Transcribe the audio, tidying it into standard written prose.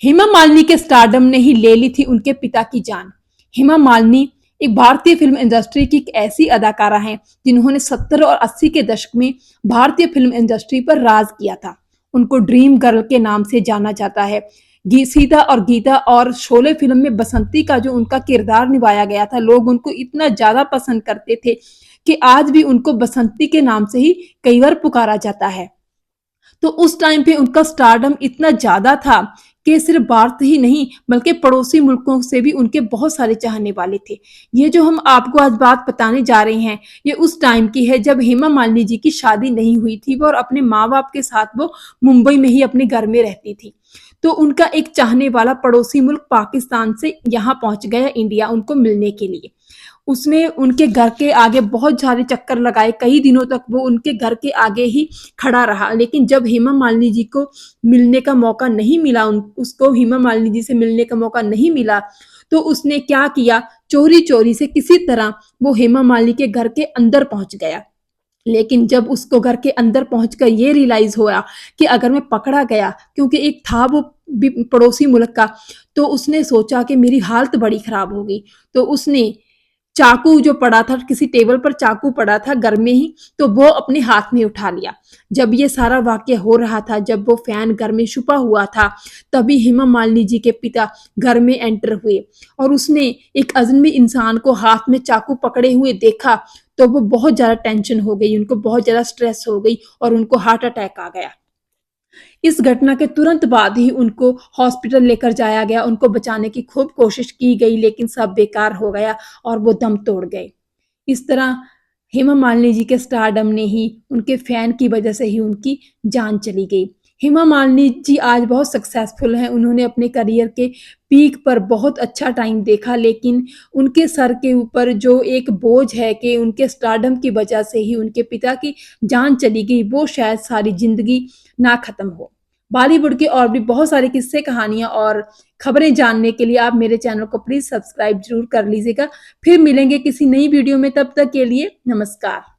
हेमा मालिनी के स्टारडम ने ही ले ली थी उनके पिता की जान। हेमा मालिनी एक भारतीय फिल्म इंडस्ट्री की एक ऐसी अदाकारा हैं जिन्होंने 70 और 80 के दशक में भारतीय फिल्म इंडस्ट्री पर राज किया था। उनको ड्रीम गर्ल के नाम से जाना जाता है। सीता और गीता और शोले फिल्म में बसंती का जो उनका किरदार निभाया गया था, लोग उनको इतना ज्यादा पसंद करते थे कि आज भी उनको बसंती के नाम से ही कई बार पुकारा जाता है। तो उस टाइम पे उनका स्टारडम इतना ज्यादा था कि सिर्फ भारत ही नहीं बल्कि पड़ोसी मुल्कों से भी उनके बहुत सारे चाहने वाले थे। ये जो हम आपको आज बात बताने जा रहे हैं, ये उस टाइम की है जब हेमा मालिनी जी की शादी नहीं हुई थी वो, और अपने माँ बाप के साथ वो मुंबई में ही अपने घर में रहती थी। तो उनका एक चाहने वाला पड़ोसी मुल्क पाकिस्तान से यहाँ पहुंच गया इंडिया उनको मिलने के लिए। उसने उनके घर के आगे बहुत सारे चक्कर लगाए, कई दिनों तक वो उनके घर के आगे ही खड़ा रहा। लेकिन जब हेमा मालिनी जी को मिलने का मौका नहीं मिला, उसको हेमा मालिनी जी से मिलने का मौका नहीं मिला, तो उसने क्या किया, चोरी चोरी से किसी तरह वो हेमा मालिनी के घर के अंदर पहुंच गया। लेकिन जब उसको घर के अंदर पहुंचकर ये रियलाइज हुआ कि अगर मैं पकड़ा गया, क्योंकि एक था वो पड़ोसी मुल्क का, तो उसने सोचा कि मेरी हालत बड़ी खराब होगी। तो उसने चाकू जो पड़ा था, किसी टेबल पर चाकू पड़ा था घर में ही, तो वो अपने हाथ में उठा लिया। जब ये सारा वाक्य हो रहा था, जब वो फैन घर में छुपा हुआ था, तभी हेमा मालिनी जी के पिता घर में एंटर हुए और उसने एक अजनबी इंसान को हाथ में चाकू पकड़े हुए देखा। तो वो बहुत ज्यादा टेंशन हो गई, उनको बहुत ज्यादा स्ट्रेस हो गई और उनको हार्ट अटैक आ गया। इस घटना के तुरंत बाद ही उनको हॉस्पिटल लेकर जाया गया, उनको बचाने की खूब कोशिश की गई, लेकिन सब बेकार हो गया और वो दम तोड़ गए। इस तरह हेमा मालिनी जी के स्टारडम ने ही, उनके फैन की वजह से ही उनकी जान चली गई। हेमा मालिनी जी आज बहुत सक्सेसफुल हैं, उन्होंने अपने करियर के पीक पर बहुत अच्छा टाइम देखा, लेकिन उनके सर के ऊपर जो एक बोझ है कि उनके स्टारडम की वजह से ही उनके पिता की जान चली गई, वो शायद सारी जिंदगी ना खत्म हो। बॉलीवुड के और भी बहुत सारे किस्से, कहानियां और खबरें जानने के लिए आप मेरे चैनल को प्लीज सब्सक्राइब जरूर कर लीजिएगा। फिर मिलेंगे किसी नई वीडियो में, तब तक के लिए नमस्कार।